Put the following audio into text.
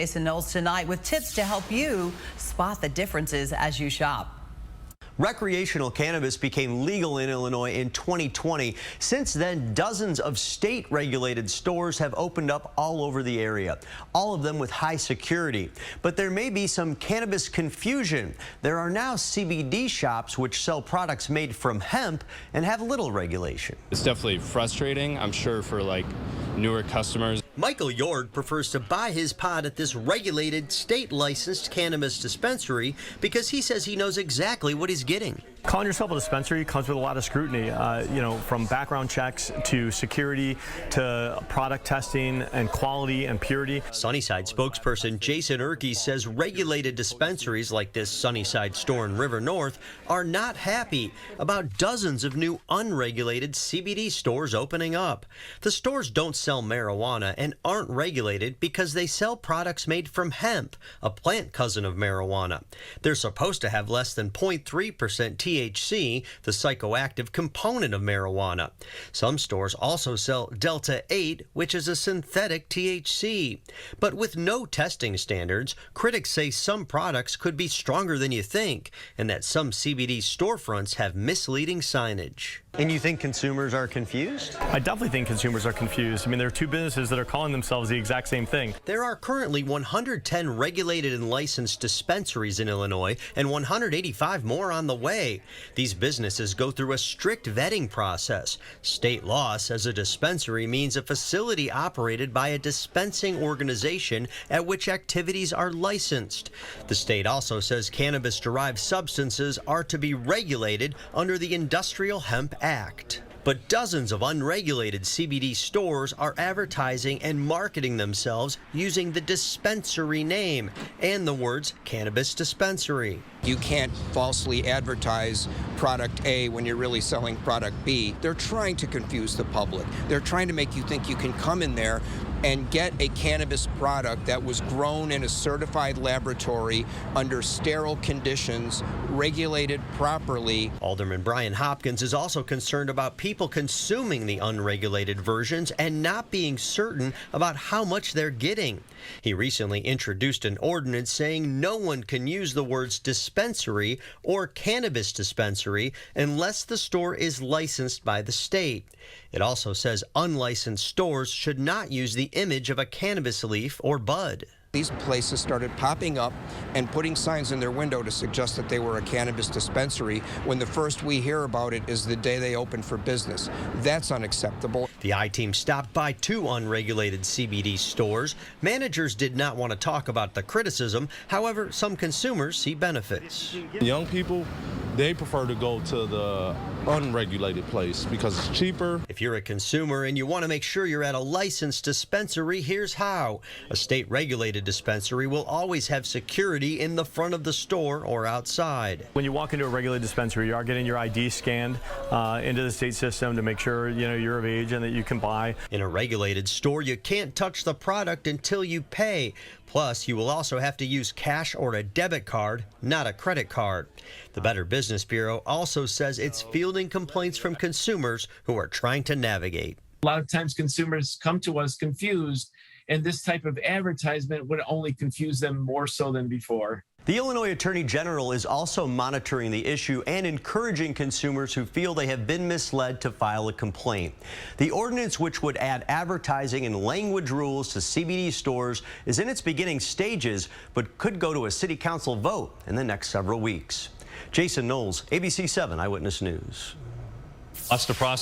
Jason Knowles tonight with tips to help you spot the differences as you shop. Recreational cannabis became legal in Illinois in 2020. Since then, dozens of state-regulated stores have opened up all over the area, all of them with high security. But there may be some cannabis confusion. There are now CBD shops which sell products made from hemp and have little regulation. It's definitely frustrating, I'm sure, for newer customers. Michael Yord prefers to buy his pod at this regulated, state-licensed cannabis dispensary because he says he knows exactly what he's getting. Calling yourself a dispensary comes with a lot of scrutiny, from background checks to security to product testing and quality and purity. Sunnyside spokesperson Jason Erke says regulated dispensaries like this Sunnyside store in River North are not happy about dozens of new unregulated CBD stores opening up. The stores don't sell marijuana and aren't regulated because they sell products made from hemp, a plant cousin of marijuana. They're supposed to have less than 0.3% THC, the psychoactive component of marijuana. Some stores also sell Delta 8, which is a synthetic THC. But with no testing standards, critics say some products could be stronger than you think, and that some CBD storefronts have misleading signage. And you think consumers are confused? I definitely think consumers are confused. I mean, there are two businesses that are calling themselves the exact same thing. There are currently 110 regulated and licensed dispensaries in Illinois and 185 more on the way. These businesses go through a strict vetting process. State law says a dispensary means a facility operated by a dispensing organization at which activities are licensed. The state also says cannabis-derived substances are to be regulated under the Industrial Hemp Act. But dozens of unregulated CBD stores are advertising and marketing themselves using the dispensary name and the words cannabis dispensary. You can't falsely advertise product A when you're really selling product B. They're trying to confuse the public. They're trying to make you think you can come in there and get a cannabis product that was grown in a certified laboratory under sterile conditions, regulated properly. Alderman Brian Hopkins is also concerned about people consuming the unregulated versions and not being certain about how much they're getting. He recently introduced an ordinance saying no one can use the words dispensary or cannabis dispensary unless the store is licensed by the state. It also says unlicensed stores should not use the image of a cannabis leaf or bud. These places started popping up and putting signs in their window to suggest that they were a cannabis dispensary when the first we hear about it is the day they open for business. That's unacceptable. The I-Team stopped by 2 unregulated CBD stores. Managers did not want to talk about the criticism. However, some consumers see benefits. Young people, they prefer to go to the unregulated place because it's cheaper. If you're a consumer and you want to make sure you're at a licensed dispensary, here's how. A state-regulated dispensary will always have security in the front of the store or outside. When you walk into a regulated dispensary, you are getting your ID scanned into the state system to make sure you're of age and that you can buy. In a regulated store, you can't touch the product until you pay. Plus, you will also have to use cash or a debit card, not a credit card. The Better Business Bureau also says it's fielding complaints from consumers who are trying to navigate. A lot of times consumers come to us confused, and this type of advertisement would only confuse them more so than before. The Illinois Attorney General is also monitoring the issue and encouraging consumers who feel they have been misled to file a complaint. The ordinance, which would add advertising and language rules to CBD stores, is in its beginning stages, but could go to a city council vote in the next several weeks. Jason Knowles, ABC 7 Eyewitness News. That's the process.